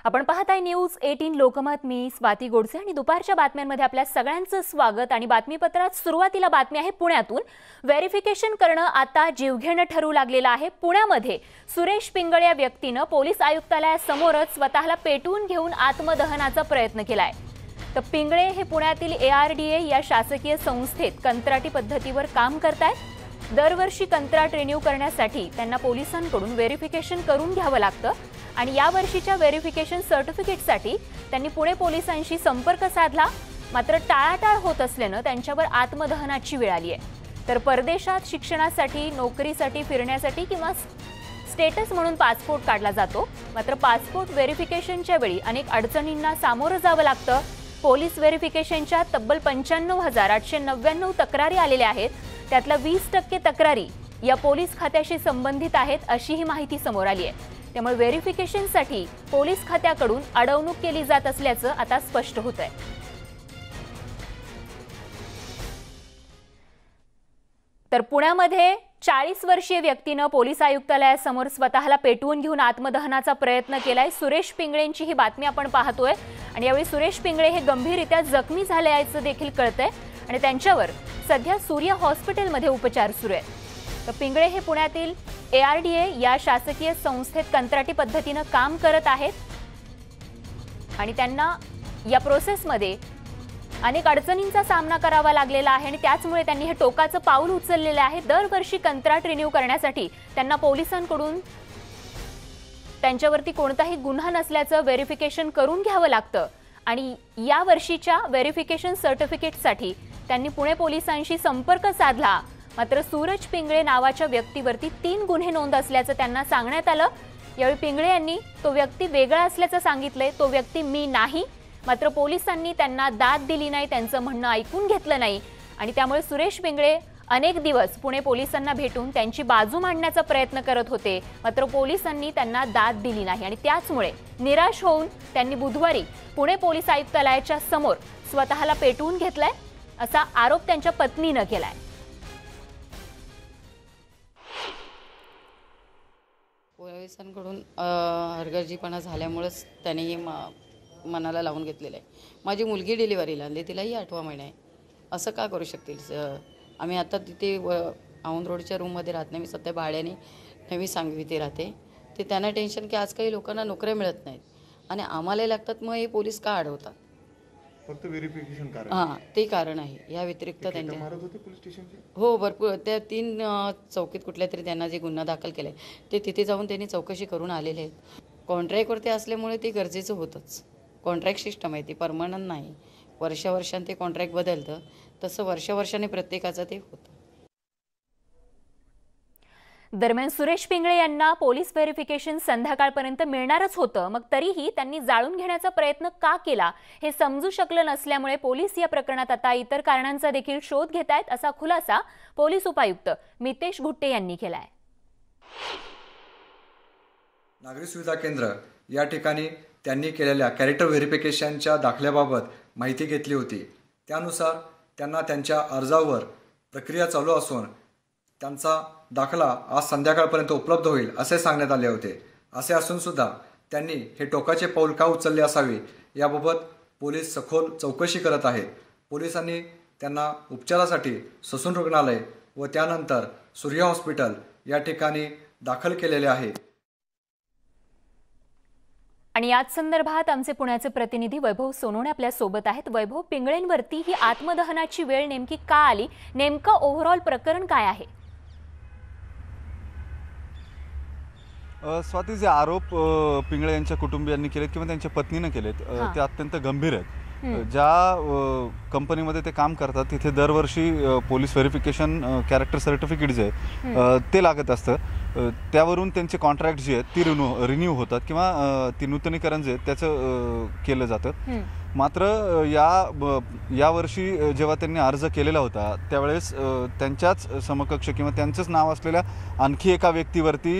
आपण पाहत आहे न्यूज 18 लोकमत. मी स्वाती गोडसे आणि दुपारच्या बातम्यांमध्ये आपल्या सगळ्यांचं स्वागत. आणि बातमीपत्रात सुरुवातीला बातमी आहे पुण्यातून. व्हेरिफिकेशन करणं आता जीवघेणं ठरू लागलेलं आहे. पुण्यामध्ये सुरेश पिंगळे या व्यक्तीनं पोलीस आयुक्तालयासमोरच स्वतःला पेटवून घेऊन आत्मदहनाचा प्रयत्न केलाय. तर पिंगळे हे पुण्यातील ARDA या शासकीय संस्थेत कंत्राटी पद्धतीवर काम करतात. दरवर्षी कंत्राट रिन्यू करण्यासाठी त्यांना पोलिसांकडून व्हेरिफिकेशन करून घ्यावं लागतं आणि या वर्षीच्या व्हेरिफिकेशन सर्टिफिकेटसाठी त्यांनी पुणे पोलिसांशी संपर्क साधला. मात्र टाळाटाळ होत असल्यानं त्यांच्यावर आत्मदहनाची वेळ आली आहे. तर परदेशात शिक्षणासाठी, नोकरीसाठी, फिरण्यासाठी किंवा स्टेटस म्हणून पासपोर्ट काढला जातो. मात्र पासपोर्ट व्हेरिफिकेशनच्या वेळी अनेक अडचणींना सामोरं जावं लागतं. पोलीस व्हेरिफिकेशनच्या तब्बल 95,899 तक्रारी आलेल्या आहेत. त्यातल्या 20% तक्रारी या पोलीस खात्याशी संबंधित आहेत अशी ही माहिती समोर आली आहे. त्यामुळे व्हेरिफिकेशनसाठी पोलीस खात्याकडून अडवणूक केली जात असल्याचं आता स्पष्ट होत आहे. तर पुण्यामध्ये 40 वर्षीय व्यक्तीनं पोलीस आयुक्तालयासमोर स्वतःला पेटवून घेऊन आत्मदहनाचा प्रयत्न केलाय. सुरेश पिंगळेंची ही बातमी आपण पाहतोय आणि यावेळी सुरेश पिंगळे हे गंभीररित्या जखमी झाल्याचं देखील कळतंय आणि त्यांच्यावर सध्या सूर्य हॉस्पिटलमध्ये उपचार सुरू आहेत. तर पिंगळे हे पुण्यातील ARDA या शासकीय संस्थेत कंत्राटी पद्धतीनं काम करत आहेत आणि त्यांना या प्रोसेसमध्ये अनेक अडचणींचा सामना करावा लागलेला आहे आणि त्याचमुळे त्यांनी हे टोकाचं पाऊल उचललेलं आहे. दरवर्षी कंत्राट रिन्यू करण्यासाठी त्यांना पोलिसांकडून त्यांच्यावरती कोणताही गुन्हा नसल्याचं व्हेरिफिकेशन करून घ्यावं लागतं आणि या वर्षीच्या व्हेरिफिकेशन सर्टिफिकेटसाठी त्यांनी पुणे पोलिसांशी संपर्क साधला. मात्र सूरज पिंगळे नावाच्या व्यक्तीवरती 3 गुन्हे नोंद असल्याचं त्यांना सांगण्यात आलं. यावेळी पिंगळे यांनी तो व्यक्ती वेगळा असल्याचं सांगितलंय. तो व्यक्ती मी नाही. मात्र पोलिसांनी त्यांना दाद दिली नाही, त्यांचं म्हणणं ऐकून घेतलं नाही आणि त्यामुळे सुरेश पिंगळे अनेक दिवस पुणे पोलिसांना भेटून त्यांची बाजू मांडण्याचा प्रयत्न करत होते. मात्र पोलिसांनी त्यांना दाद दिली नाही आणि त्याचमुळे निराश होऊन त्यांनी बुधवारी पुणे पोलीस आयुक्तालयाच्या समोर स्वतःला पेटवून घेतलाय असा आरोप त्यांच्या पत्नीनं केलाय. पोलिसांकडून हलगर्जीपणा झाल्यामुळेच त्यांनी मनाला लावून घेतलेलं आहे. माझी मुलगी डिलिव्हरीला आणली, तिलाही 8वा महिना आहे. असं का करू शकतील? आम्ही आता तिथे औंध रोडच्या रूममध्ये राहत नाही. मी सध्या भाड्याने नवी सांगवी ते राहते. ते त्यांना टेन्शन की आज काही लोकांना नोकऱ्या मिळत नाहीत आणि आम्हाला लागतात, मग हे पोलीस का अडवतात? फक्त व्हेरिफिकेशन कारण? हां, ते कारण आहे. या व्यतिरिक्त त्यांच्या मारत होते पोलीस स्टेशनचे? हो, भरपूर. त्या 3 चौकीत कुठल्या तरी त्यांना जे गुन्हा दाखल केला आहे ते तिथे जाऊन त्यांनी चौकशी करून आलेले आहेत. कॉन्ट्रॅक्टवरती असल्यामुळे ते गरजेचं होतंच. कॉन्ट्रॅक्ट सिस्टम आहे, ती परमनंट नाही. वर्षावर्षांनी ते कॉन्ट्रॅक्ट बदलतं, तसं वर्षावर्षाने प्रत्येकाचं ते होतं. दरम्यान सुरेश पिंगळे यांना पोलीस व्हेरिफिकेशन संध्याकाळपर्यंत मिळणारच होतं. मग तरीही त्यांनी जाळून घेण्याचा प्रयत्न का केला हे समजू शकलं नसल्यामुळे पोलीस या प्रकरणात आता इतर कारणांचा देखील शोध घेत आहेत असा खुलासा पोलीस उपायुक्त मितेश घुट्टे यांनी केलाय. नागरी सुविधा केंद्र या ठिकाणी त्यांनी केलेल्या कॅरेक्टर व्हेरिफिकेशनच्या दाखल्याबाबत माहिती घेतली होती. त्यानुसार त्यांना त्यांच्या अर्जावर प्रक्रिया चालू असून त्यांचा दाखला आज संध्याकाळपर्यंत उपलब्ध होईल असे सांगण्यात आले होते. असे असून सुद्धा त्यांनी हे टोकाचे पाऊल का उचलले असावे याबाबत पोलीस सखोल चौकशी करत आहेत. पोलिसांनी त्यांना उपचारासाठी ससून रुग्णालय व त्यानंतर सूर्य हॉस्पिटल या ठिकाणी दाखल केलेले आहे. आणि याच संदर्भात आमचे पुण्याचे प्रतिनिधी वैभव सोनवणे आपल्या सोबत आहेत. वैभव, पिंगळेंवरती ही आत्मदहनाची वेळ नेमकी का आली? नेमकं ओव्हरऑल प्रकरण काय आहे? स्वाती, जे आरोप पिंगळे यांच्या कुटुंबियांनी केलेत किंवा त्यांच्या पत्नीने केलेत ते अत्यंत गंभीर आहेत. ज्या कंपनीमध्ये ते काम करतात तिथे दरवर्षी पोलीस व्हेरिफिकेशन कॅरेक्टर सर्टिफिकेट जे आहे ते लागत असतं. त्यावरून त्यांचे कॉन्ट्रॅक्ट जे आहेत ती रिन्यू होतात किंवा ती नूतनीकरण जे आहे त्याचं केलं जातं. मात्र यावर्षी जेव्हा त्यांनी अर्ज केलेला होता त्यावेळेस त्यांच्याच समकक्ष किंवा त्यांचंच नाव असलेल्या आणखी एका व्यक्तीवरती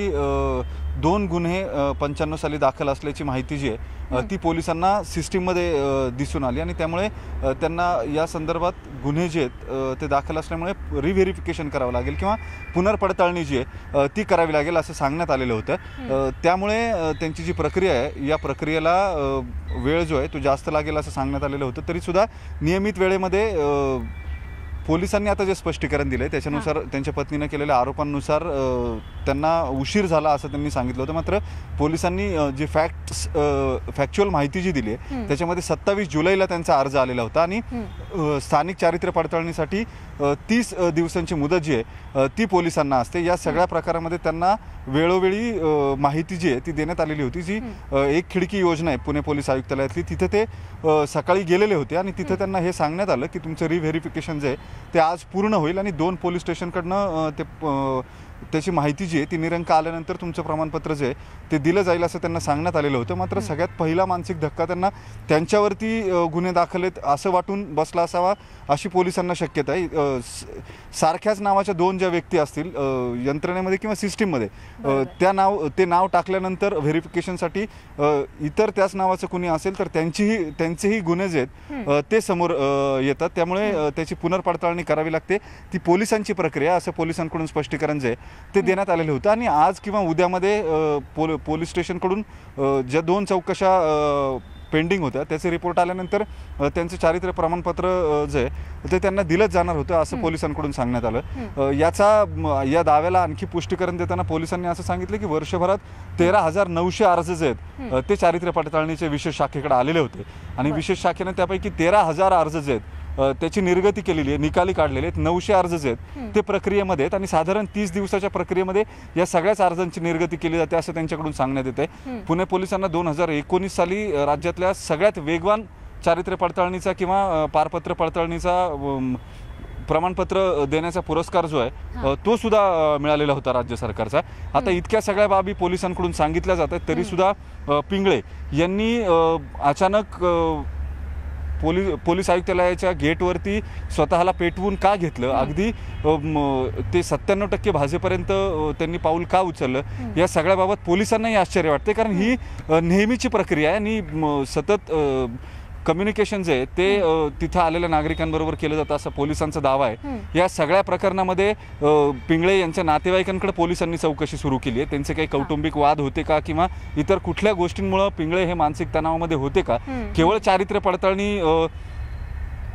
2 गुन्हे 95 साली दाखल असल्याची माहिती जी आहे ती पोलिसांना सिस्टीममध्ये दिसून आली आणि त्यामुळे त्यांना या संदर्भात गुन्हे जे आहेत ते दाखल असल्यामुळे रिव्हेरिफिकेशन करावं लागेल किंवा पुनर्पडताळणी जी आहे ती करावी लागेल असं सांगण्यात आलेलं होतं. त्यामुळे त्यांची जी प्रक्रिया आहे या प्रक्रियेला वेळ जो आहे तो जास्त लागेल असं सांगण्यात आलेलं होतं. तरीसुद्धा नियमित वेळेमध्ये पोलिसांनी आता जे स्पष्टीकरण दिलं आहे त्याच्यानुसार त्यांच्या पत्नीनं केलेल्या आरोपांनुसार त्यांना उशीर झाला असं त्यांनी सांगितलं होतं. मात्र पोलिसांनी जी फॅक्च्युअल माहिती जी दिली आहे त्याच्यामध्ये 27 जुलैला त्यांचा अर्ज आलेला होता आणि स्थानिक चारित्र्य पडताळणीसाठी 30 दिवसांची मुदत जी आहे ती पोलिसांना असते. या सगळ्या प्रकारामध्ये त्यांना वेळोवेळी माहिती जी आहे ती देण्यात आलेली होती. जी एक खिडकी योजना आहे पुणे पोलीस आयुक्तालयातली तिथे ते सकाळी गेलेले होते आणि तिथे त्यांना हे सांगण्यात आलं की तुमचं रिव्हेरिफिकेशन जे आहे ते आज पूर्ण होईल आणि 2 पोलीस स्टेशनकडनं त्याची माहिती जी आहे ती निरंक आल्यानंतर तुमचं प्रमाणपत्र जे आहे ते दिलं जाईल असं त्यांना सांगण्यात आलेलं होतं. मात्र सगळ्यात पहिला मानसिक धक्का त्यांना त्यांच्यावरती गुन्हे दाखल आहेत असं वाटून बसला असावा अशी पोलिसांना शक्यता आहे. सारख्याच नावाच्या 2 ज्या व्यक्ती असतील यंत्रणेमध्ये किंवा सिस्टीममध्ये ते नाव टाकल्यानंतर व्हेरिफिकेशनसाठी इतर त्याच नावाचं कुणी असेल तर त्यांचेही गुन्हे जे आहेत ते समोर येतात. त्यामुळे त्याची पुनर्पडताळणी करावी लागते. ती पोलिसांची प्रक्रिया असं पोलिसांकडून स्पष्टीकरण जे ते देण्यात आलेलं होतं आणि आज किंवा उद्यामध्ये पोलीस स्टेशनकडून ज्या 2 चौकशा पेंडिंग होत्या त्याचे रिपोर्ट आल्यानंतर त्यांचं चारित्र्य प्रमाणपत्र जे आहे ते त्यांना दिलंच जाणार होतं असं पोलिसांकडून सांगण्यात आलं. या दाव्याला आणखी पुष्टीकरण देताना पोलिसांनी असं सांगितलं की वर्षभरात 13,900 अर्ज जे आहेत ते चारित्र्य पडताळणीचे विशेष शाखेकडे आलेले होते आणि विशेष शाखेने त्यापैकी 13,000 अर्ज जे आहेत त्याची निर्गती केलेली आहे, निकाली काढलेले आहेत. 900 अर्ज जे आहेत ते प्रक्रियेमध्ये आहेत आणि साधारण 30 दिवसाच्या प्रक्रियेमध्ये या सगळ्याच अर्जांची निर्गती केली जाते असं त्यांच्याकडून सांगण्यात येते. पुणे पोलिसांना 2019 साली राज्यातल्या सगळ्यात वेगवान चारित्र्य पडताळणीचा किंवा पारपत्र पडताळणीचा प्रमाणपत्र देण्याचा पुरस्कार जो आहे तो सुद्धा मिळालेला होता राज्य सरकारचा. आता इतक्या सगळ्या बाबी पोलिसांकडून सांगितल्या जातात तरीसुद्धा पिंगळे यांनी अचानक पोलीस आयुक्तालयाच्या गेटवरती स्वतःला पेटवून का घेतलं, अगदी ते 97% भाजेपर्यंत त्यांनी पाऊल का उचललं या सगळ्याबाबत पोलिसांनाही आश्चर्य वाटते. कारण ही नेहमीची प्रक्रिया आहे आणि सतत कम्युनिकेशन जे आहे ते तिथं आलेल्या नागरिकांबरोबर केलं जातं असं पोलिसांचा दावा आहे. या सगळ्या प्रकरणामध्ये पिंगळे यांच्या नातेवाईकांकडे पोलिसांनी चौकशी सुरू केली आहे. त्यांचे काही कौटुंबिक वाद होते का किंवा इतर कुठल्या गोष्टींमुळे पिंगळे हे मानसिक तणावामध्ये होते का, केवळ चारित्र्य पडताळणी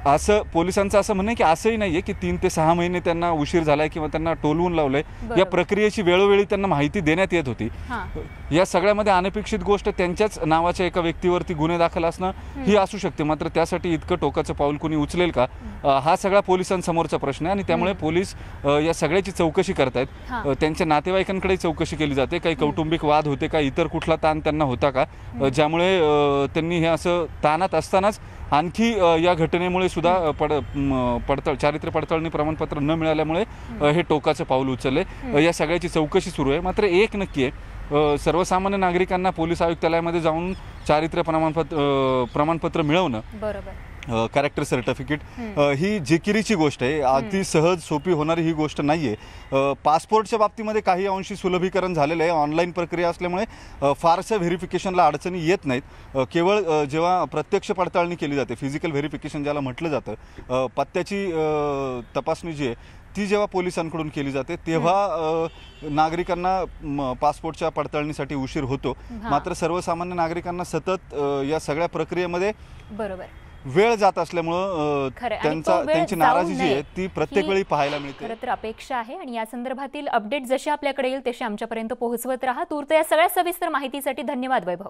असं पोलिसांचं असं म्हणणं आहे की असंही नाही आहे की 3 ते 6 महिने त्यांना उशीर झालाय किंवा त्यांना टोलवून लावलंय. या प्रक्रियेची वेळोवेळी त्यांना माहिती देण्यात येत होती. या सगळ्यामध्ये अनपेक्षित गोष्ट त्यांच्याच नावाच्या एका व्यक्तीवरती गुन्हे दाखल असणं ही असू शकते. मात्र त्यासाठी इतकं टोकाचं पाऊल कोणी उचलेल का हा सगळा पोलिसांसमोरचा प्रश्न आहे आणि त्यामुळे पोलीस या सगळ्याची चौकशी करतायत. त्यांच्या नातेवाईकांकडे चौकशी केली जाते. काही कौटुंबिक वाद होते का, इतर कुठला ताण त्यांना होता का, ज्यामुळे त्यांनी हे असं ताणात असतानाच आणखी या घटनेमुळे सुद्धा चारित्र्य पडताळणी प्रमाणपत्र न मिळाल्यामुळे हे टोकाचं पाऊल उचलले. या सगळ्याची चौकशी सुरू आहे. मात्र एक नक्की आहे, सर्वसामान्य नागरिकांना पोलीस आयुक्तालयामध्ये जाऊन चारित्र्य प्रमाणपत्र मिळवणं, कॅरेक्टर सर्टिफिकेट ही जिकिरीची गोष्ट आहे. अगदी सहज सोपी होणारी ही गोष्ट नाही आहे. पासपोर्टच्या बाबतीमध्ये काही अंशी सुलभीकरण झालेलं आहे. ऑनलाईन प्रक्रिया असल्यामुळे फारसं व्हेरिफिकेशनला अडचणी येत नाहीत. केवळ जेव्हा प्रत्यक्ष पडताळणी केली जाते, फिजिकल व्हेरिफिकेशन ज्याला म्हटलं जातं, पत्त्याची तपासणी जी आहे ती जेव्हा पोलिसांकडून केली जाते तेव्हा नागरिकांना पासपोर्टच्या पडताळणीसाठी उशीर होतो. मात्र सर्वसामान्य नागरिकांना सतत या सगळ्या प्रक्रियेमध्ये वेळ जात असल्यामुळं त्यांची नाराजी जी आहे ती प्रत्येक वेळी पाहायला मिळते. खरं तर अपेक्षा आहे आणि या संदर्भातील अपडेट जसे आपल्याकडे येईल तसे आमच्यापर्यंत पोहोचवत राहा. तूर्त या सगळ्या सविस्तर माहितीसाठी धन्यवाद वैभव.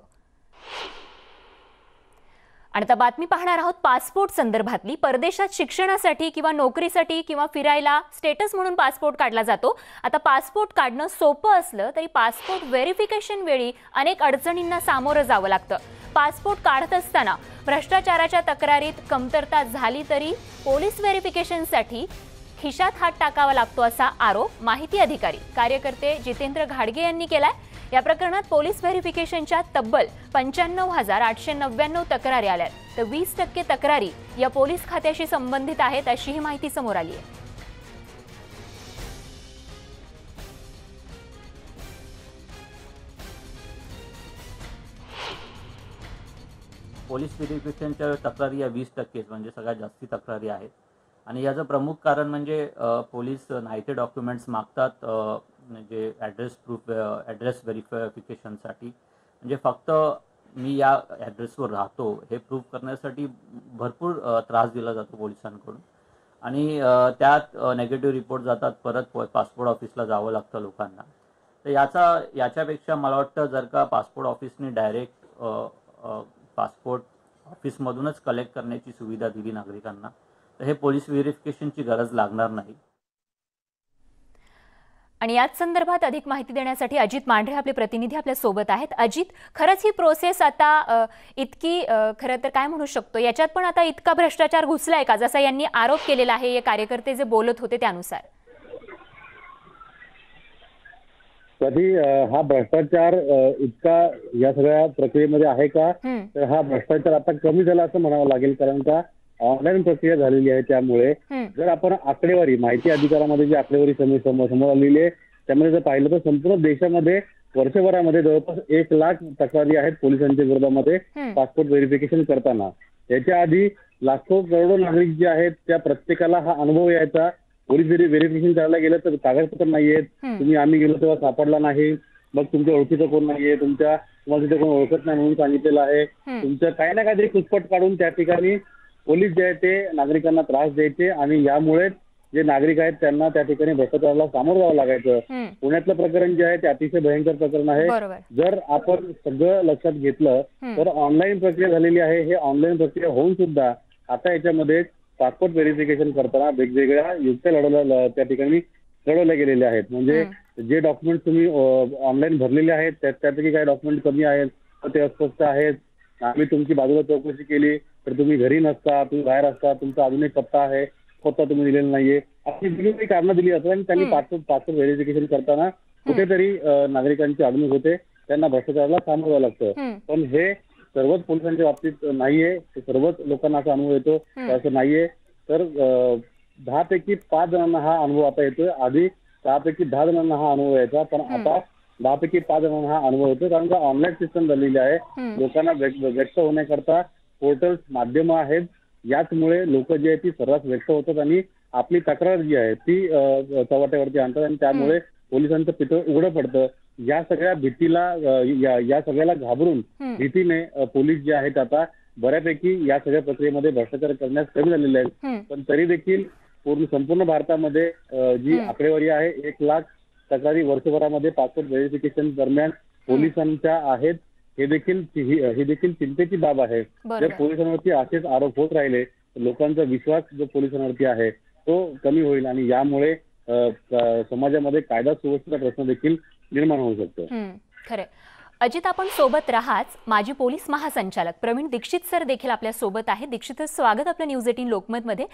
आणि आता बातमी पाहणार आहोत पासपोर्ट संदर्भातली. परदेशात शिक्षणासाठी किंवा नोकरीसाठी किंवा फिरायला स्टेटस म्हणून पासपोर्ट काढला जातो. आता पासपोर्ट काढणं सोपं असलं तरी पासपोर्ट व्हेरिफिकेशन वेळी अनेक अडचणींना सामोरं जावं लागतं. पासपोर्ट काढत असताना भ्रष्टाचाराच्या तक्रारीत कमतरता झाली तरी पोलीस व्हेरिफिकेशनसाठी खिशात हात टाकावा लागतो असा आरोप माहिती अधिकारी कार्यकर्ते जितेंद्र घाडगे यांनी केलाय। या प्रकरणात पोलीस व्हेरिफिकेशनच्या तब्बल 95,899 तक्रारी आल्यात, तर 20% तक्रारी या पोलीस खात्याशी संबंधित आहेत अशी ही माहिती समोर आली आहे। पोलीस व्हेरिफिकेशनच्या तक्रारी या 20% म्हणजे सगळ्यात जास्ती तक्रारी आहेत आणि याचं प्रमुख कारण म्हणजे पोलीस नाहीते डॉक्युमेंट्स मागतात म्हणजे ॲड्रेस व्हेरिफिकेशनसाठी। म्हणजे फक्त मी या ॲड्रेसवर राहतो हे प्रूव्ह करण्यासाठी भरपूर त्रास दिला जातो पोलिसांकडून आणि त्यात नेगेटिव्ह रिपोर्ट जातात, परत पासपोर्ट ऑफिसला जावं लागतं लोकांना। तर याच्यापेक्षा मला वाटतं जर का पासपोर्ट ऑफिसने डायरेक्ट पासपोर्ट ऑफिसमधूनच कलेक्ट करण्याची सुविधा दिली नागरिकांना तर हे पोलीस व्हेरिफिकेशनची गरज लागणार नाही। आणि याच संदर्भात अधिक माहिती देण्यासाठी अजित मांढरे आपले प्रतिनिधी आपल्या सोबत आहेत। अजित, खरंच ही प्रोसेस आता इतकी खरं तर काय म्हणू शकतो याच्यात पण आता इतका भ्रष्टाचार घुसलाय का जसा यांनी आरोप केलेला आहे, हे कार्यकर्ते जे बोलत होते त्यानुसार? कधी हा भ्रष्टाचार इतका या सगळ्या प्रक्रियेमध्ये आहे का? तर हा भ्रष्टाचार आता कमी झाला असं म्हणावं लागेल, कारण का ऑनलाईन प्रक्रिया झालेली आहे। त्यामुळे जर आपण आकडेवारी माहिती अधिकारामध्ये जी आकडेवारी समोर आलेली आहे त्यामध्ये जर पाहिलं तर संपूर्ण देशामध्ये वर्षभरामध्ये जवळपास 1 लाख तक्रारी आहेत पोलिसांच्या विरोधामध्ये पासपोर्ट व्हेरिफिकेशन करताना। याच्या आधी लाखो करोडो नागरिक जे आहेत त्या प्रत्येकाला हा अनुभव यायचा, पोलीस व्हेरिफिकेशन करायला गेलं तर कागदपत्र नाहीयेत, आम्ही गेलो तेव्हा सापडला नाही, मग तुमच्या ओळखीचं कोण नाहीये, तुम्हाला तिथे कोण ओळखत नाही म्हणून सांगितलेलं आहे, तुमचं काही ना काहीतरी कुचपट काढून त्या ठिकाणी पोलीस जे आहे ते नागरिकांना त्रास द्यायचे आणि यामुळे जे नागरिक आहेत त्यांना त्या ठिकाणी भ्रष्टाचाराला सामोरं जावं लागायचं। पुण्यातलं प्रकरण जे आहे ते अतिशय भयंकर प्रकरण आहे। जर आपण सगळं लक्षात घेतलं तर ऑनलाईन प्रक्रिया झालेली आहे। हे ऑनलाईन प्रक्रिया होऊन सुद्धा आता याच्यामध्ये पासपोर्ट व्हेरिफिकेशन करताना वेगवेगळ्या युक्त्या त्या ठिकाणी लढवल्या गेलेल्या आहेत। म्हणजे जे डॉक्युमेंट तुम्ही ऑनलाईन भरलेले आहेत त्यापैकी काही डॉक्युमेंट कमी आहेत, ते अस्पष्ट आहेत, आम्ही तुमची बाजूला चौकशी केली तर तुम्ही घरी नसता, तुम्ही बाहेर असता, तुमचा अजून एक पत्ता आहे, पत्ता तुम्ही दिलेला नाहीये, अशी वेगवेगळी कारणं दिली असतात आणि त्यांनी पासपोर्ट व्हेरिफिकेशन करताना कुठेतरी नागरिकांची अडवणूक होते, त्यांना भ्रष्टाचाराला सामोरं जावं लागतं। पण हे सर्वच पोलिसांच्या बाबतीत नाहीये, सर्वच लोकांना असा अनुभव येतो असं नाहीये। तर 10 पैकी 5 जणांना हा अनुभव आता येतोय। आधी 6 पैकी 10 जणांना हा अनुभव यायचा, पण आता 10 पैकी 5 जणांना हा अनुभव येतो, कारण का ऑनलाईन सिस्टम झालेली आहे। लोकांना व्यक्त होण्याकरता पोर्टल्स माध्यम आहेत, याचमुळे लोक जे आहेत ती सर्रास व्यक्त होतात आणि आपली तक्रार जी आहे ती चव्हाट्यावरती आणतात आणि त्यामुळे पोलिसांचं पितळ उघडं पडतं। या सगळ्या भीतीला या सगळ्याला घाबरून भीतीने पोलीस जे आहेत आता बऱ्यापैकी या सगळ्या प्रक्रियेमध्ये भ्रष्टाचार करण्यास कमी झालेले आहेत। पण तरी देखील संपूर्ण भारतामध्ये जी आकडेवारी आहे 1 लाख तक्रारी वर्षभरामध्ये पासपोर्ट व्हेरिफिकेशन दरम्यान पोलिसांच्या आहेत, ही देखील चिंतेची बाब आहे। जर पोलिसांवरती असेच आरोप होत राहिले तर लोकांचा विश्वास जो पोलिसांवरती आहे तो कमी होईल आणि यामुळे समाजामध्ये कायदा सुव्यवस्थेचा प्रश्न देखील निर्माण होऊ शकतो। खरे अजित, आपण सोबत राहाच माजी पोलीस महासंचालक प्रवीण दीक्षित सर देखील आपल्या सोबत आहेत। दीक्षित, स्वागत आपलं न्यूज 18 लोकमत मध्ये।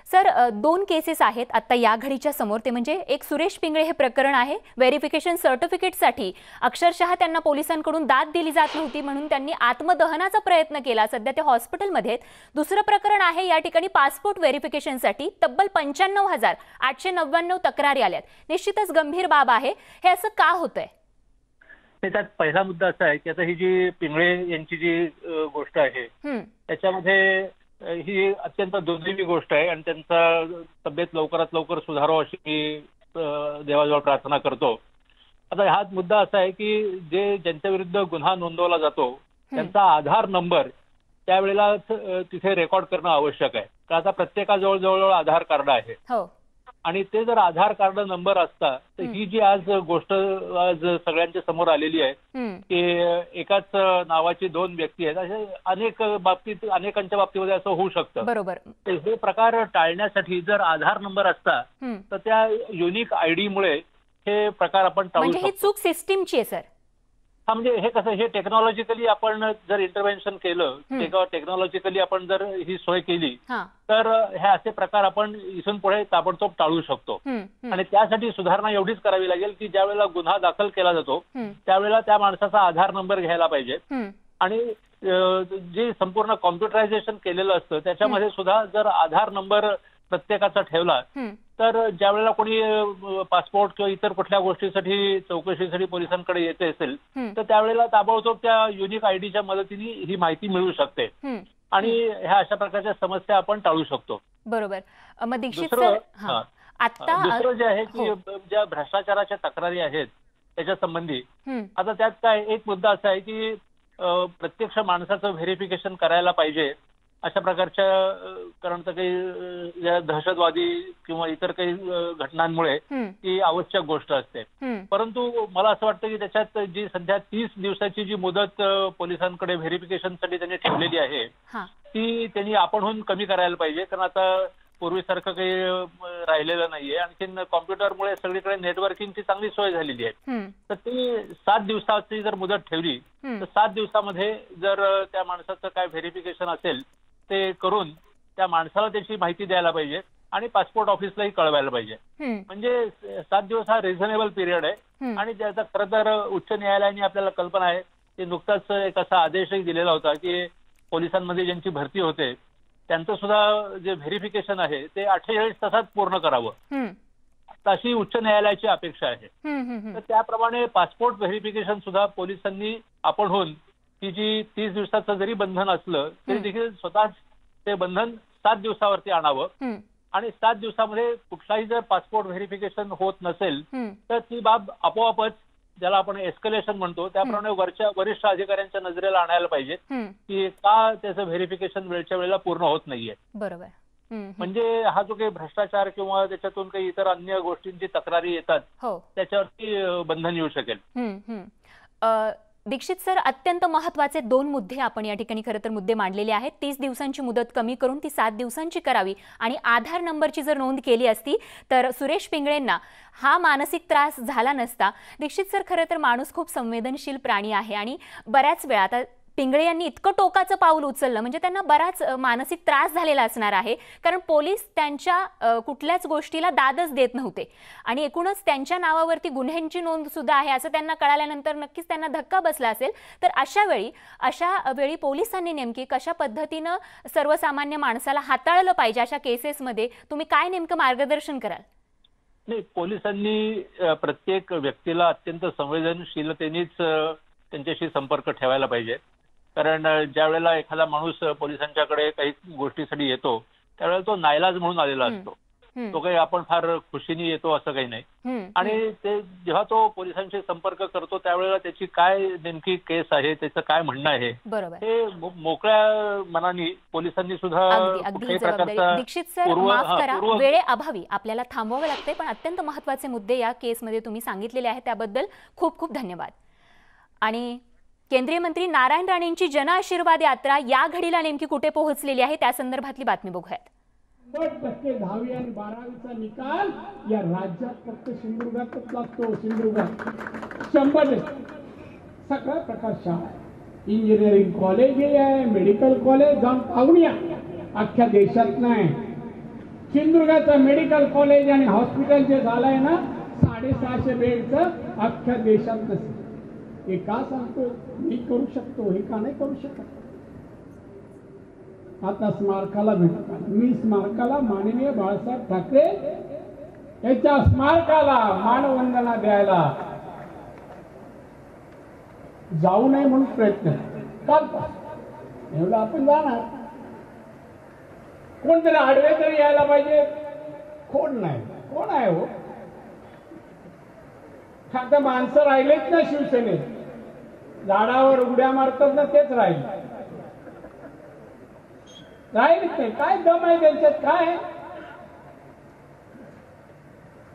सर, 2 केसेस आहेत आता या घडीच्या समोर, ते म्हणजे एक सुरेश पिंगळे हे प्रकरण आहे, व्हेरिफिकेशन सर्टिफिकेटसाठी अक्षरशः त्यांना पोलिसांकडून दाद दिली जात नव्हती म्हणून त्यांनी आत्मदहनाचा प्रयत्न केला, सध्या ते हॉस्पिटलमध्ये आहेत। दुसरं प्रकरण आहे या ठिकाणी पासपोर्ट व्हेरिफिकेशनसाठी तब्बल 95,899 तक्रारी आल्यात। निश्चितच गंभीर बाब आहे, हे असं का होतंय? त्यात पहिला मुद्दा असा आहे की आता ही जी पिंगळे यांची जी गोष्ट आहे त्याच्यामध्ये ही अत्यंत दुर्दैवी गोष्ट आहे आणि त्यांचा तब्येत लवकरात लवकर सुधारावं अशी मी देवाजवळ प्रार्थना करतो। आता हा मुद्दा असा आहे की ज्यांच्या विरुद्ध गुन्हा नोंदवला जातो त्यांचा आधार नंबर त्यावेळेला तिथे रेकॉर्ड करणं आवश्यक आहे। तर आता प्रत्येकाजवळ जवळजवळ आधार कार्ड आहे आणि ते जर आधार कार्ड नंबर असता तर ही जी आज गोष्ट आज सगळ्यांच्या समोर आलेली आहे की एकाच नावाची 2 व्यक्ती आहेत, अशा अनेकांच्या बाबतीमध्ये असं होऊ शकतं। बरोबर, हे प्रकार टाळण्यासाठी जर आधार नंबर असता तर त्या युनिक आयडी मुळे हे प्रकार आपण टाळू शकतो। ही चूक सिस्टीमची आहे सर। हा म्हणजे हे कसं, हे टेक्नॉलॉजिकली आपण जर इंटरव्हेन्शन केलं, टेक्नॉलॉजिकली आपण जर ही सोय केली तर हे असे प्रकार आपण इथून पुढे ताबडतोब टाळू शकतो. आणि त्यासाठी सुधारणा एवढीच करावी लागेल की ज्या वेळेला गुन्हा दाखल केला जातो त्यावेळेला त्या माणसाचा आधार नंबर घ्यायला पाहिजे. आणि जे संपूर्ण कॉम्प्युटरायझेशन केलेलं असतं त्याच्यामध्ये सुद्धा जर आधार नंबर प्रत्येकाचा ठेवला तर ज्या वेळेला कोणी पासपोर्ट किंवा इतर कुठल्या गोष्टीसाठी चौकशीसाठी पोलिसांकडे येते असेल तर त्यावेळेला ताबडतोब त्या युनिक आयडीच्या मदतीने ही माहिती मिळू शकते आणि ह्या अशा प्रकारच्या समस्या आपण टाळू शकतो. बरोबर. मग दीक्षित सर, दुसरं जे आहे की ज्या भ्रष्टाचाराच्या तक्रारी आहेत त्याच्या संबंधी आता त्यात काय एक मुद्दा असा आहे की प्रत्यक्ष माणसाचं व्हेरिफिकेशन करायला पाहिजे अशा प्रकारच्या, कारण तर काही दहशतवादी किंवा इतर काही घटनांमुळे ती आवश्यक गोष्ट असते. परंतु मला असं वाटतं की त्याच्यात जी सध्या 30 दिवसाची जी मुदत पोलिसांकडे व्हेरिफिकेशनसाठी त्यांनी ठेवलेली आहे ती त्यांनी आपणहून कमी करायला पाहिजे. कारण आता पूर्वीसारखं काही राहिलेलं नाहीये. आणखीन कॉम्प्युटरमुळे सगळीकडे नेटवर्किंगची चांगली सोय झालेली आहे. तर ती 7 दिवसाची जर मुदत ठेवली तर 7 दिवसामध्ये जर त्या माणसाचं काय व्हेरिफिकेशन असेल ते करून त्या माणसाला त्याची माहिती द्यायला पाहिजे आणि पासपोर्ट ऑफिसलाही कळवायला पाहिजे. म्हणजे 7 दिवस हा रिझनेबल पिरियड आहे. आणि त्याचा खरं तर उच्च न्यायालयाने आपल्याला कल्पना आहे की नुकताच एक असा आदेशही दिलेला होता की पोलिसांमध्ये ज्यांची भरती होते त्यांचं सुद्धा जे व्हेरिफिकेशन आहे ते 48 तासात पूर्ण करावं अशी उच्च न्यायालयाची अपेक्षा आहे. तर त्याप्रमाणे पासपोर्ट व्हेरिफिकेशन सुद्धा पोलिसांनी आपण होऊन की जी 30 दिवसाचं जरी बंधन असलं तरी देखील स्वतःच ते बंधन 7 दिवसावरती आणावं. आणि 7 दिवसामध्ये कुठलाही जर पासपोर्ट व्हेरिफिकेशन होत नसेल तर ती बाब आपोआपच, ज्याला आपण एस्केलेशन म्हणतो, त्याप्रमाणे वरिष्ठ अधिकाऱ्यांच्या नजरेला आणायला पाहिजे की का त्याचं व्हेरिफिकेशन वेळच्या वेळेला पूर्ण होत नाहीये. बरोबर. म्हणजे हा जो काही भ्रष्टाचार किंवा त्याच्यातून काही इतर अन्य गोष्टींची तक्रारी येतात त्याच्यावरती बंधन येऊ शकेल. दीक्षित सर, अत्यंत महत्त्वाचे 2 मुद्दे आपण या ठिकाणी खरं तर मुद्दे मांडलेले आहेत. 30 दिवसांची मुदत कमी करून ती 7 दिवसांची करावी आणि आधार नंबरची जर नोंद केली असती तर सुरेश पिंगळेंना हा मानसिक त्रास झाला नसता. दीक्षित सर, खरं तर माणूस खूप संवेदनशील प्राणी आहे आणि बऱ्याच वेळा आता पिंगळे यांनी इतकं टोकाचं पाऊल उचललं म्हणजे त्यांना बराच मानसिक त्रास झालेला असणार आहे. कारण पोलीस त्यांच्या कुठल्याच गोष्टीला दादच देत नव्हते आणि एकूणच त्यांच्या नावावरती गुन्ह्यांची नोंद सुद्धा आहे असं त्यांना कळाल्यानंतर नक्कीच त्यांना धक्का बसला असेल. तर अशा वेळी पोलिसांनी नेमकी कशा पद्धतीनं सर्वसामान्य माणसाला हाताळलं पाहिजे अशा केसेसमध्ये तुम्ही काय नेमकं मार्गदर्शन कराल? नाही, पोलिसांनी प्रत्येक व्यक्तीला अत्यंत संवेदनशीलतेनेच त्यांच्याशी संपर्क ठेवायला पाहिजे. कारण ज्या वेळेला एखादा माणूस पोलिसांच्याकडे काही गोष्टीसाठी येतो त्यावेळेला तो नाईलाज म्हणून आलेला असतो. तो काही आपण फार खुशीने येतो असं काही नाही. आणि ते जेव्हा तो पोलिसांशी संपर्क करतो त्यावेळेला त्याची काय नेमकी केस आहे, त्याचं काय म्हणणं आहे हे मोकळ्या मनाने पोलिसांनी सुद्धा कुठल्याही प्रकारचा दीक्षित सर, माफ करा, वेळेअभावी आपल्याला थांबवावं लागतंय, पण अत्यंत महत्त्वाचे मुद्दे या केसमध्ये तुम्ही सांगितलेले आहेत त्याबद्दल खूप खूप धन्यवाद. आणि केंद्रीय मंत्री नारायण राणेंची जन आशीर्वाद यात्रा या घडीला नेमकी कुठे पोहोचलेली आहे त्या संदर्भातली बातमी बघूयात. 100% 10वी आणि 12वीचा निकाल या राज्यात फक्त सिंधुदुर्गातच लागतो. सिंधुदुर्गात 100% सगळ्या प्रकारच्या इंजिनिअरिंग कॉलेज आहे, मेडिकल कॉलेज जाऊन पाहून या. अख्ख्या देशात नाही. सिंधुदुर्गाचं मेडिकल कॉलेज आणि हॉस्पिटल जे झालंय ना 650 बेडचं अख्ख्या देशात नसेल. हे का सांगतो? मी करू शकतो, हे का नाही करू शकत? आता स्मारकाला भेटत आला. मी स्मारकाला माननीय बाळासाहेब ठाकरे यांच्या स्मारकाला मानवंदना द्यायला जाऊ नये म्हणून प्रयत्न कालपासून एवढं आपण जाणार. कोणतरी आडवे तरी यायला पाहिजे. कोण नाही, कोण आहे हो? आता माणसं राहिलेच ना शिवसेनेत. झाडावर उड्या मारतात ना तेच राहील. राहिलेच नाही. काय दम आहे त्यांच्यात? काय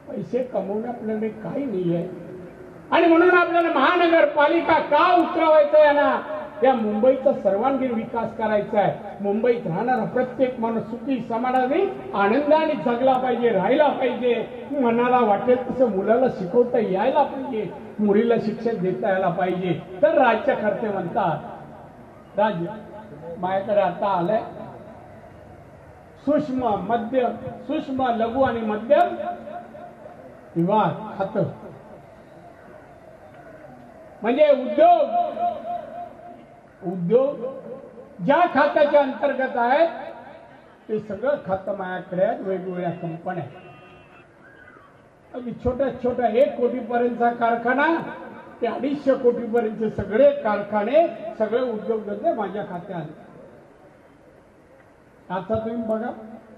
पैसे कमवणे आपल्याकडे काही नाही आहे. आणि म्हणून आपल्याला महानगरपालिका का उतरवायचं आहे ना या मुंबईचा सर्वांगीण विकास करायचा आहे. मुंबईत राहणारा प्रत्येक माणूस सुखी समाधानी आनंदाने जगला पाहिजे, राहिला पाहिजे. मनाला वाटेल तसं मुलाला शिकवता यायला पाहिजे, मुलीला शिक्षण देता यायला पाहिजे. तर राज्यकर्ते म्हणतात राज्य माझ्याकडे आता आलंय सूक्ष्म मध्यम सूक्ष्म लघु आणि मध्यम विभाग खातं, म्हणजे उद्योग ज्या खात्याच्या अंतर्गत आहेत ते सगळं खातं माझ्याकडे आहेत. वेगवेगळ्या कंपन्या, अगदी छोट्या छोट्या 1 कोटीपर्यंतचा कारखाना ते 250 कोटीपर्यंतचे सगळे कारखाने, सगळे उद्योगधंदे माझ्या खात्यात. आता तुम्ही बघा,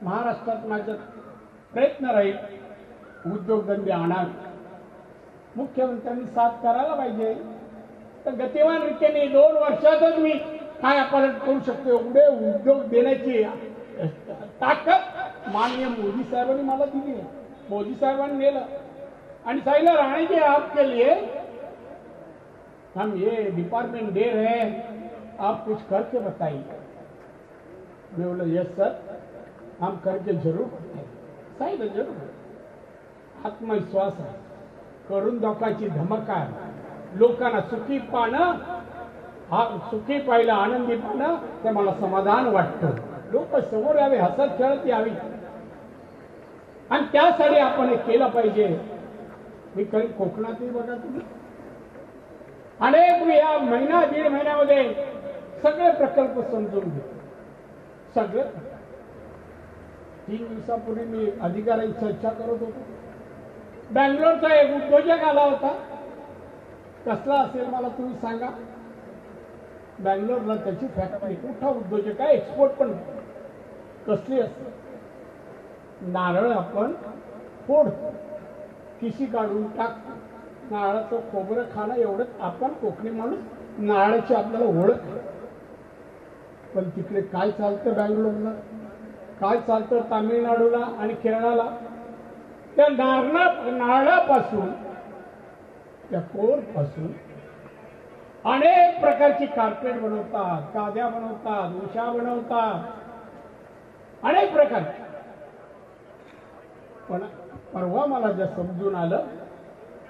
महाराष्ट्रात माझा प्रयत्न राहील उद्योगधंदे आणावे. मुख्यमंत्र्यांनी साथ करायला पाहिजे. तर गतिमान रीतीने 2 वर्षातच मी काय आपण करू शकतो एवढे उद्योग देण्याची ताकद माननीय मोदी साहेबांनी मला दिली आहे. मोदी साहेबांनी नेलं आणि सांगितलं राहण्याची आपके लिए हम ये डिपार्टमेंट दे रहे हैं, आप कुछ करके बताइए. मैं बोला यस सर, हम करके जरूर सांगितलं जरूर. आत्मविश्वास आहे, करून दाखवायची धमक आहे. लोकांना सुखी पाहणं, हा सुखी पाहिलं, आनंदी पाहणं, ते मला समाधान वाटतं. लोक समोर यावे, हसत खेळत यावी आणि त्यासाठी आपण हे केलं पाहिजे. मी काही कोकणातही बघा तुम्ही अनेक या महिना 1.5 महिन्यामध्ये सगळे प्रकल्प समजून घेतले. सगळे 3 दिवसापूर्वी मी अधिकाऱ्यांची चर्चा करत होतो. बँगलोरचा एक उद्योजक आला होता. कसला असेल मला तुम्ही सांगा. बँगलोरला त्याची फॅक्टरी, मोठा उद्योजक आहे, एक्सपोर्ट पण कसली असते. नारळ आपण फोडतो, किशी काढून टाकतो, नारळाचं खोबरं खाणं एवढंच आपण कोकणी माणूस, नारळाची आपल्याला ओळख आहे. पण तिकडे काय चालतं बँगलोरला, काय चालतं तामिळनाडूला आणि केरळाला, त्या नारळापासून, त्या कोरपासून अनेक प्रकारची कार्पेट बनवतात, गाद्या बनवतात, उशा बनवतात, अनेक प्रकार. पण परवा मला जे समजून आलं,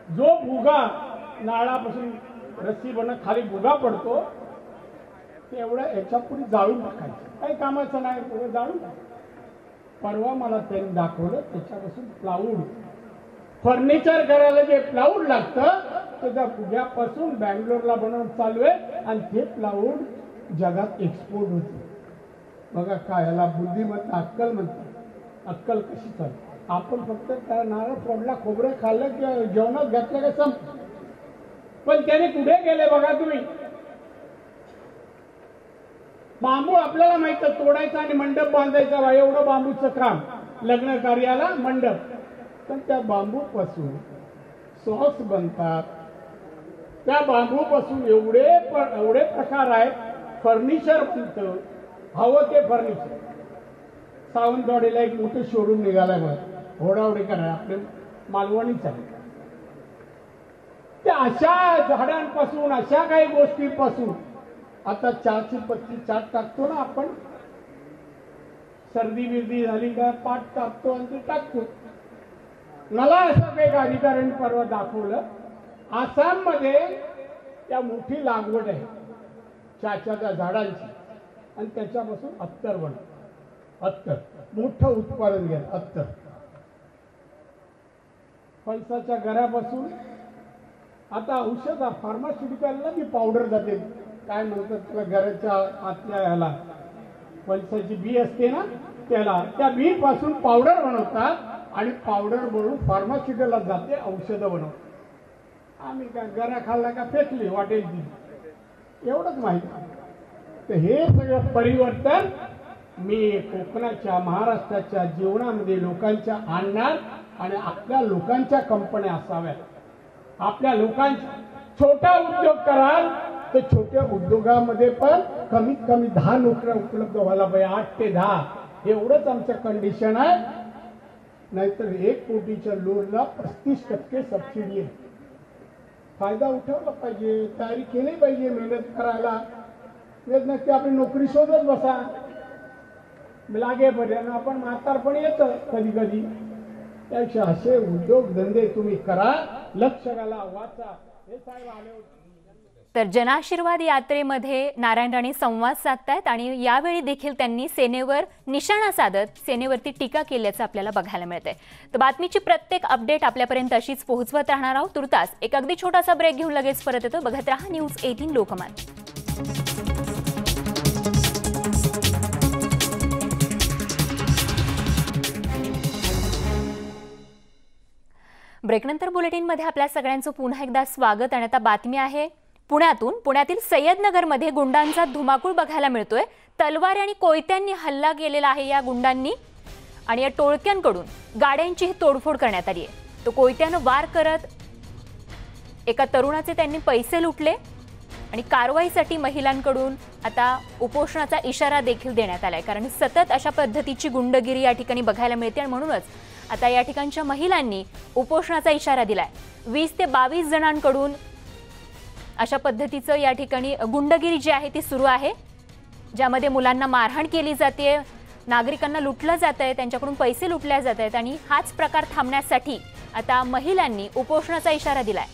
जो भुगा नारळापासून रस्सी बनत खाली भुगा पडतो तेवढं याच्या पुढे जाळून टाकायचं, काही कामाचं नाही, पुढे जाळून टाकायचं. परवा मला त्यांनी दाखवलं, त्याच्यापासून प्लाऊड, फर्निचर करायला जे प्लाऊड लागतं त्या फुग्यापासून बँगलोरला बनवून चालू आहे आणि ते प्लाऊड जगात एक्सपोर्ट होते. बघा काय याला बुद्धिमत्ता, अक्कल म्हणतात. अक्कल कशी चालते. आपण फक्त त्या नारळ फोडला, खोबरं खाल्लं किंवा जेवणात घातलं का संपलं. पण त्याने कुठे गेले बघा तुम्ही. बांबू आपल्याला माहित तोडायचा आणि मंडप बांधायचा, एवढं बांबूचं काम, लग्न कार्याला मंडप. पण त्या बांबूपासून सॉक्स बनतात, त्या बांबूपासून एवढे प्रकार आहेत. फर्निचर बनतं, हवं ते फर्निचर. सावंतवाडीला एक मोठं शोरूम निघालाय बघ, होडावडी करायला, आपले मालवणीच आहे. त्या अशा झाडांपासून, अशा काही गोष्टींपासून, आता चहाची पत्ती चाट टाकतो ना आपण, सर्दी बिर्दी झाली का पाट टाकतो आणि ते टाकतो. मला असं काही अधिकाऱ्यांनी परवा दाखवलं, आसाममध्ये त्या मोठी लागवड आहे चहाच्या झाडांची आणि त्याच्यापासून अत्तर बनवतात. अत्तर मोठं उत्पादन घ्या. अत्तर फणसाच्या गऱ्यापासून आता औषध फार्मास्युटिकलला बी पावडर जाते, काय म्हणतात त्याला, गऱ्याच्या आतल्या याला फणसाची बी असते ना त्याला, त्या बी पासून पावडर बनवतात आणि पावडर बनवून फार्मास्युटिकलला जाते, औषधं बनवतात. आम्ही काय गरा खाल्ला का फेकली वाटेल ती, एवढंच माहिती. तर हे सगळं परिवर्तन मी कोकणाच्या, महाराष्ट्राच्या जीवनामध्ये लोकांच्या आणणार आणि आपल्या लोकांच्या कंपन्या असाव्यात. आपल्या लोकांच्या छोटा उद्योग कराल तर छोट्या उद्योगामध्ये पण कमीत कमी 10 नोकऱ्या उपलब्ध व्हायला पाहिजे, 8 ते 10, एवढंच आमचं कंडिशन आहे. नाहीतर 1 कोटीच्या लोनला 35% सबसिडी आहे. फायदा उठवला पाहिजे, तयारी केली पाहिजे मेहनत करायला. वेळ नक्की आपली नोकरी शोधत बसा, लागेपर्यंत आपण म्हातारपण येतं कधी कधी. त्यापेक्षा असे उद्योगधंदे तुम्ही करा, लक्ष घाला, वाचा. हे साहेब आले होते. तर जनाशीर्वाद यात्रेमध्ये नारायण राणे संवाद साधतायत आणि यावेळी देखील त्यांनी सेनेवर निशाणा साधत सेनेवरती टीका केल्याचं आपल्याला बघायला मिळतंय. तर बातमीची प्रत्येक अपडेट आपल्यापर्यंत अशीच पोहोचवत राहणार आहोत. तुर्तास एक अगदी छोटासा ब्रेक घेऊन लगेच परत येतो. बघत रहा न्यूज 18 लोकमत. ब्रेकनंतर बुलेटिनमध्ये आपल्या सगळ्यांचं पुन्हा एकदा स्वागत. आणि आता बातमी आहे पुण्यातून. पुण्यातील सय्यदनगरमध्ये गुंडांचा धुमाकूळ बघायला मिळतोय. तलवार आणि कोयत्यांनी हल्ला केलेला आहे या गुंडांनी आणि या टोळक्यांकडून गाड्यांची तोडफोड करण्यात आली आहे. तो कोयत्यानं वार करत एका तरुणाचे त्यांनी पैसे लुटले आणि कारवाईसाठी महिलांकडून आता उपोषणाचा इशारा देखील देण्यात आलाय. कारण सतत अशा पद्धतीची गुंडगिरी या ठिकाणी बघायला मिळते आणि म्हणूनच आता या ठिकाणच्या महिलांनी उपोषणाचा इशारा दिलाय. 20 ते 22 जणांकडून अशा पद्धतीचं या ठिकाणी गुंडगिरी जी आहे ती सुरू आहे, ज्यामध्ये मुलांना मारहाण केली जाते, नागरिकांना लुटलं जात आहे, त्यांच्याकडून पैसे लुटले जात आहेत आणि हाच प्रकार थांबण्यासाठी आता महिलांनी उपोषणाचा इशारा दिलाय.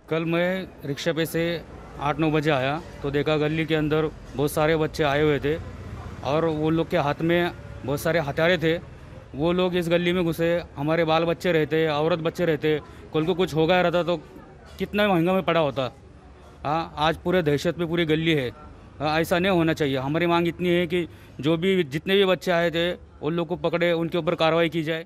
कल मैं रिक्शा पे से 8-9 बजे आया तो देखा गली के अंदर बहुत सारे बच्चे आए हुए थे और वो लोग के हाथ में बहुत सारे हथियारे थे. वो लोग इस गली में घुसे, हमारे बाल बच्चे रहते, औरत बच्चे रहते, कल को कुछ हो गया रहता तो कितना महंगा में पड़ा होता. हाँ, आज पूरे दहशत में पूरी गली है. ऐसा नहीं होना चाहिए. हमारी मांग इतनी है कि जो भी जितने भी बच्चे आए थे उन लोग को पकड़े, उनके ऊपर कार्रवाई की जाए.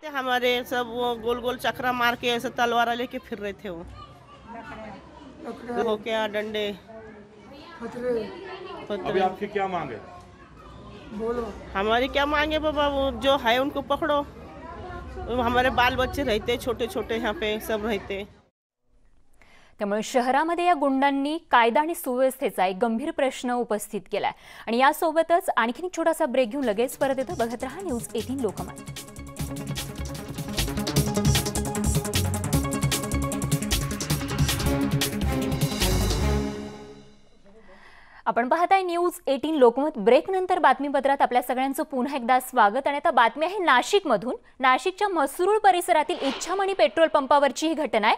हमारे सब वो गोल गोल चक्रा मार के ऐसे तलवार लेके फिर रहे थे. वो क्या डंडे अभी आपकी क्या मांग है? बोलो. हमारी क्या मांगे बाबा, वो जो है उनको पकड़ो. हमारे बाल बच्चे रहते छोटे छोटे, यहाँ पे सब रहते. त्यामुळे शहरामध्ये या गुंडांनी कायदा आणि सुव्यवस्थेचा एक गंभीर प्रश्न उपस्थित केलाय. आणि यासोबतच आणखीन एक छोटासा ब्रेक घेऊन लगेच परत येतो. बघत रहा न्यूज 18 लोकमत. आपण पाहताय न्यूज 18 लोकमत. ब्रेक नंतर बातमीपत्रात आपल्या सगळ्यांचं पुन्हा एकदा स्वागत. आणि आता बातमी आहे नाशिकमधून. नाशिकच्या मसरूळ परिसरातील इच्छामणी पेट्रोल पंपावरची ही घटना आहे.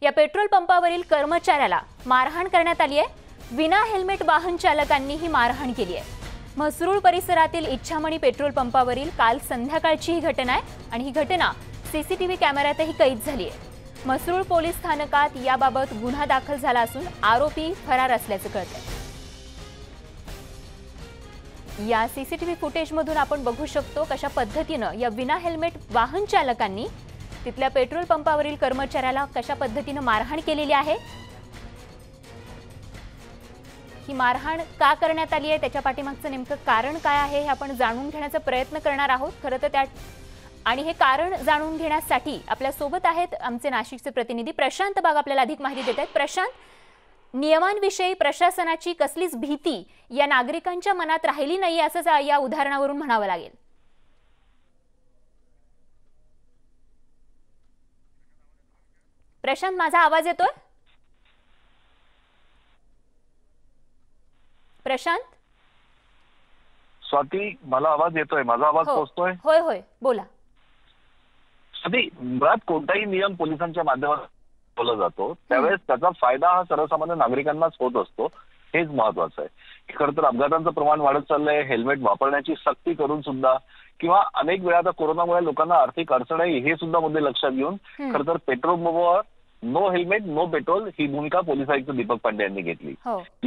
या पेट्रोल पंपावरील कर्मचाऱ्याला मारहाण करण्यात आली आहे. विना हेल्मेट वाहन चालकांनी ही मारहाण केली आहे. मसरूळ परिसरातील इच्छामणी पेट्रोल पंपावरील काल संध्याकाळची ही घटना आहे आणि ही घटना सीसीटीव्ही कॅमेऱ्यातही कैद झाली आहे. मसरूळ पोलीस स्थानकात याबाबत गुन्हा दाखल झाला असून आरोपी फरार असल्याचं कळतंय. या सीसीटीव्ही फुटेजमधून आपण बघू शकतो कशा पद्धतीनं या विना हेल्मेट वाहन चालकांनी तिथल्या पेट्रोल पंपावरील कर्मचाऱ्याला कशा पद्धतीनं मारहाण केलेली आहे. ही मारहाण का करण्यात आली आहे, त्याच्या पाठीमागचं नेमकं कारण काय आहे हे आपण जाणून घेण्याचा प्रयत्न करणार आहोत. खरं तर त्या आणि हे कारण जाणून घेण्यासाठी आपल्या सोबत आहेत आमचे नाशिकचे प्रतिनिधी प्रशांत बाग. आपल्याला अधिक माहिती देत आहेत. प्रशांत, नियमांविषयी प्रशासनाची कसलीच भीती या नागरिकांच्या मनात राहिली नाही असंच या उदाहरणावरून म्हणावं लागेल. प्रशांत, माझा आवाज येतोय? प्रशांत? स्वाती, मला आवाज येतोय. माझा आवाज पोहोचतोय? होय होय, बोला. स्वाती, मुळात कोणताही नियम पोलिसांच्या माध्यमातून बोलला जातो त्यावेळेस त्याचा फायदा हा सर्वसामान्य नागरिकांनाच होत असतो, हेच महत्वाचं आहे. खरं तर अपघातांचं प्रमाण वाढत चाललंय. हेल्मेट वापरण्याची सक्ती करून सुद्धा किंवा अनेक वेळा आता कोरोनामुळे लोकांना आर्थिक अडचण आहे हे सुद्धा मुद्दे लक्षात घेऊन खरं तर पेट्रोल पंपावर नो हेल्मेट नो पेट्रोल ही भूमिका पोलीस आयुक्त दीपक पांडे यांनी घेतली.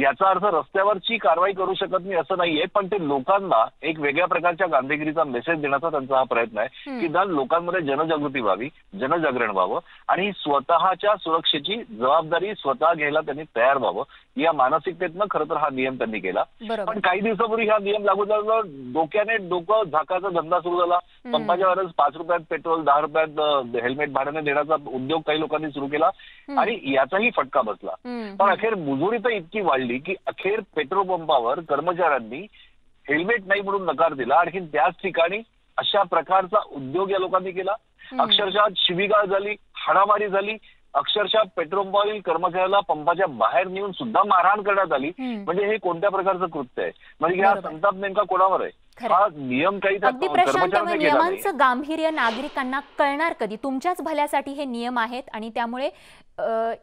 याचा अर्थ रस्त्यावरची कारवाई करू शकत नाही असं नाहीये, पण ते लोकांना एक वेगळ्या प्रकारच्या गांधीगिरीचा मेसेज देण्याचा त्यांचा हा प्रयत्न आहे की लोकांमध्ये जनजागृती व्हावी, जनजागरण व्हावं आणि स्वतःच्या सुरक्षेची जबाबदारी स्वतः घ्यायला त्यांनी तयार व्हावं. या मानसिकतेतनं खरं तर हा नियम त्यांनी केला. पण काही दिवसापूर्वी हा नियम लागू झाला, डोक्याने डोकं झाकाचा धंदा सुरू झाला. पंपाच्या वरच 5 रुपयात पेट्रोल, 10 रुपयात हेल्मेट भाड्याने देण्याचा उद्योग काही लोकांनी सुरू केला आणि याचाही फटका बसला. पण अखेर मुजोरी तर इतकी वाढली की अखेर पेट्रोल पंपावर कर्मचाऱ्यांनी हेल्मेट नाही म्हणून नकार दिला. आणखी त्याच ठिकाणी अशा प्रकारचा उद्योग या लोकांनी केला. अक्षरशः शिवीगाळ झाली, हाणामारी झाली, अक्षरशः पेट्रोल कर्मचाऱ्याला पंपाच्या बाहेर नेऊन सुद्धा मारहाण करण्यात आली. म्हणजे हे कोणत्या प्रकारचं कृत्य आहे? म्हणजे हा संताप नेमका कोणावर आहे? हा नियम काही अगदी प्रशांत, नियमांचं गांभीर्य नागरिकांना कळणार कधी? तुमच्याच भल्यासाठी हे नियम आहेत आणि त्यामुळे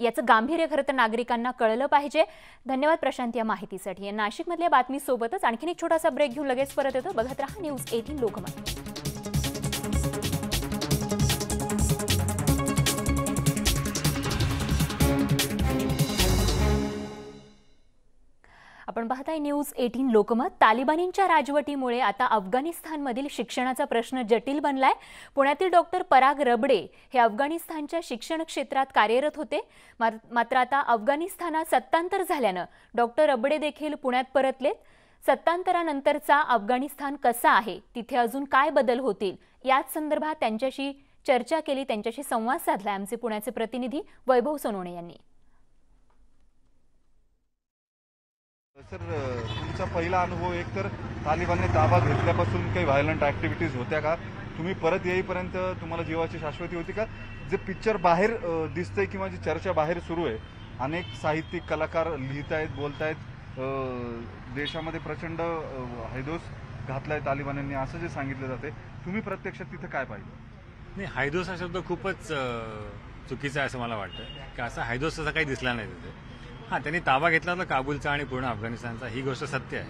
याचं गांभीर्य खरं तर नागरिकांना कळलं पाहिजे. धन्यवाद प्रशांत या माहितीसाठी. नाशिकमधल्या बातमीसोबतच आणखीन एक छोटासा ब्रेक घेऊन लगेच परत येतो. बघत रहा न्यूज 18 लोकमत. आपण पाहताय न्यूज 18 लोकमत. तालिबानींच्या राजवटीमुळे आता अफगाणिस्तानमधील शिक्षणाचा प्रश्न जटिल बनलाय. पुण्यातील डॉक्टर पराग रबडे हे अफगाणिस्तानच्या शिक्षण क्षेत्रात कार्यरत होते. मात्र आता अफगाणिस्तानात सत्तांतर झाल्यानं डॉक्टर रबडे देखील पुण्यात परतलेत. सत्तांतरानंतरचा अफगाणिस्तान कसा आहे, तिथे अजून काय बदल होतील, याच संदर्भात त्यांच्याशी चर्चा केली, त्यांच्याशी संवाद साधलाय आमचे पुण्याचे प्रतिनिधी वैभव सोनवणे यांनी. सर, तुमचा पहिला अनुभव, एक तर तालिबानने ताबा घेतल्यापासून काही व्हायलंट ऍक्टिव्हिटीज होत्या का? तुम्ही परत येईपर्यंत तुम्हाला जीवाची शाश्वती होती का? जे पिक्चर बाहेर दिसतंय किंवा जी चर्चा बाहेर सुरू आहे, अनेक साहित्यिक कलाकार लिहितायत, बोलतायत, देशामध्ये प्रचंड हैदोस घातलाय तालिबान्यांनी, असं जे सांगितलं जाते, तुम्ही प्रत्यक्षात तिथं काय पाहिलं? नाही, हैदोस हा शब्द खूपच चुकीचा आहे असं मला वाटतं, की असा हैदोस तसा काही दिसला नाही तिथे. हां, त्यांनी ताबा घेतला होता काबूलचा आणि पूर्ण अफगाणिस्तानचा, ही गोष्ट सत्य आहे.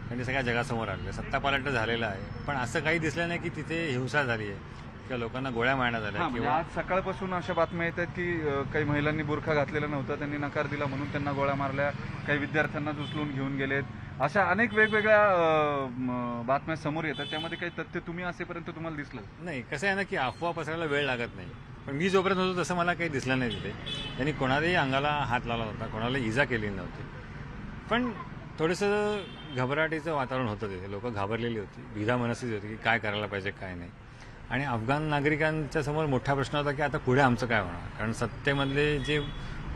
त्यांनी सगळ्या जगासमोर आणलं, सत्तापालट झालेला आहे. पण असं काही दिसलं नाही की तिथे हिंसा झाली आहे किंवा लोकांना गोळ्या मारण्यात आल्या. किंवा आज सकाळपासून अशा बातम्या येतात की काही महिलांनी बुरखा घातलेला नव्हता, त्यांनी नकार दिला म्हणून त्यांना गोळ्या मारल्या, काही विद्यार्थ्यांना उचलून घेऊन गेलेत, अशा अनेक वेगवेगळ्या बातम्या समोर येतात. त्यामध्ये काही तथ्य तुम्ही असेपर्यंत तुम्हाला दिसलं नाही? कसं आहे ना, की अफवा पसरायला वेळ लागत नाही. पण मी जोपर्यंत होतो तसं मला काही दिसलं नाही तिथे. त्यांनी कोणालाही अंगाला हात लावला नव्हता, कोणाला इजा केली नव्हती. पण थोडंसं घबराटीचं वातावरण होतं तिथे, लोक घाबरलेली होती, द्विधा मनस्थिती होती की काय करायला पाहिजे काय नाही. आणि अफगाण नागरिकांच्या समोर मोठा प्रश्न होता की आता पुढे आमचं काय होणार, कारण सत्तेमधले जे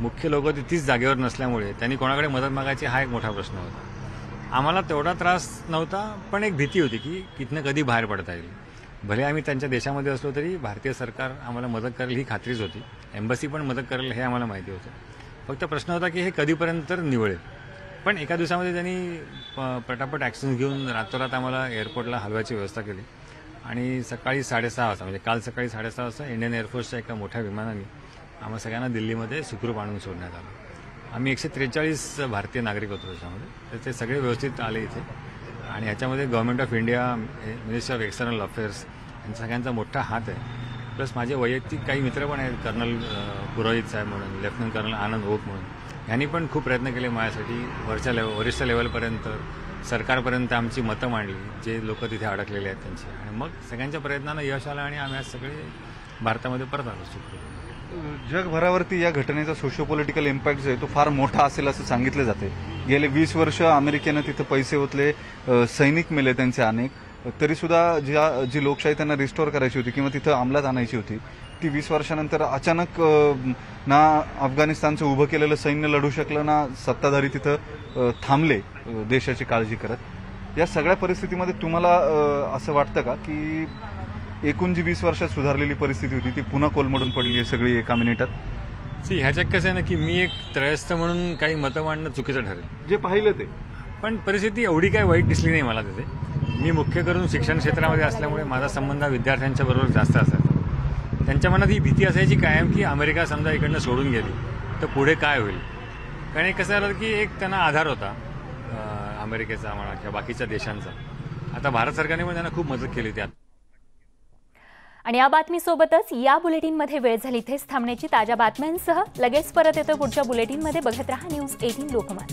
मुख्य लोक होते तीच जागेवर नसल्यामुळे त्यांनी कोणाकडे मदत मागायची हा एक मोठा प्रश्न होता. आम्हाला तेवढा त्रास नव्हता, पण एक भीती होती की इथनं कधी बाहेर पडता येईल. भले आम्ही त्यांच्या देशामध्ये असलो तरी भारतीय सरकार आम्हाला मदत करेल ही खात्रीच होती, एम्बसी पण मदत करेल हे आम्हाला माहिती होतं. फक्त प्रश्न होता की हे कधीपर्यंत निवळेल. पण एका दिवसामध्ये त्यांनी पटापट ॲक्शन घेऊन रातोरात आम्हाला एअरपोर्टला हलवायची व्यवस्था केली आणि सकाळी 6:30 वाजता, म्हणजे काल सकाळी 6:30 वाजता इंडियन एअरफोर्सच्या एका मोठ्या विमानाने आम्हाला सगळ्यांना दिल्लीमध्ये सुखरूप आणून सोडण्यात आलं. आम्ही 143 भारतीय नागरिक होतो त्याच्यामध्ये, तर ते सगळे व्यवस्थित आले इथे. आणि ह्याच्यामध्ये government of India, ministry of external affairs यांचा सगळ्यांचा मोठा हात आहे. प्लस माझे वैयक्तिक काही मित्र पण आहेत, कर्नल पुरोहित साहेब म्हणून, लेफ्टनंट कर्नल आनंद ओक म्हणून, यांनी पण खूप प्रयत्न केले माझ्यासाठी. वरिष्ठ लेवलपर्यंत, सरकारपर्यंत आमची मतं मांडली, जे लोक तिथे अडकलेले आहेत त्यांची. आणि मग सगळ्यांच्या प्रयत्नांना यश आलं आणि आम्ही आज सगळे भारतामध्ये परत आलो. जगभरावरती या घटनेचा सोशो पॉलिटिकल इम्पॅक्ट जो आहे तो फार मोठा असेल असं सांगितलं जाते. गेले 20 वर्ष अमेरिकेनं तिथं पैसे ओतले, सैनिक मेले त्यांचे अनेक, तरीसुद्धा जी लोकशाही त्यांना रिस्टोअर करायची होती किंवा तिथं अंमलात आणायची होती, ती 20 वर्षानंतर अचानक ना अफगाणिस्तानचं उभं केलेलं सैन्य लढू शकलं, ना सत्ताधारी तिथं थांबले देशाची काळजी करत. या सगळ्या परिस्थितीमध्ये तुम्हाला असं वाटतं का की एकूण जी 20 वर्षात सुधारलेली परिस्थिती होती ती पुन्हा कोलमडून पडली आहे सगळी एका मिनिटात? ह्याच्यात कसं आहे ना, की मी एक त्रयस्थ म्हणून काही मतं मांडणं चुकीचं ठरेल, जे पाहिलं ते. पण परिस्थिती एवढी काही वाईट दिसली नाही मला तिथे. मी मुख्य करून शिक्षण क्षेत्रामध्ये असल्यामुळे माझा संबंध विद्यार्थ्यांच्या बरोबर जास्त असायचा. त्यांच्या मनात ही भीती असायची कायम की अमेरिका समजा इकडनं सोडून गेली तर पुढे काय होईल. कारण एक कसं झालं की एक त्यांना आधार होता अमेरिकेचा म्हणा किंवा बाकीच्या देशांचा. आता भारत सरकारने पण त्यांना खूप मदत केली त्यात. आणि या बातमीसोबतच या बुलेटिनमध्ये वेळ झाली इथेच थांबण्याची. ताज्या बातम्यांसह लगेच परत येतो पुढच्या बुलेटिनमध्ये. बघत रहा न्यूज 18 लोकमत.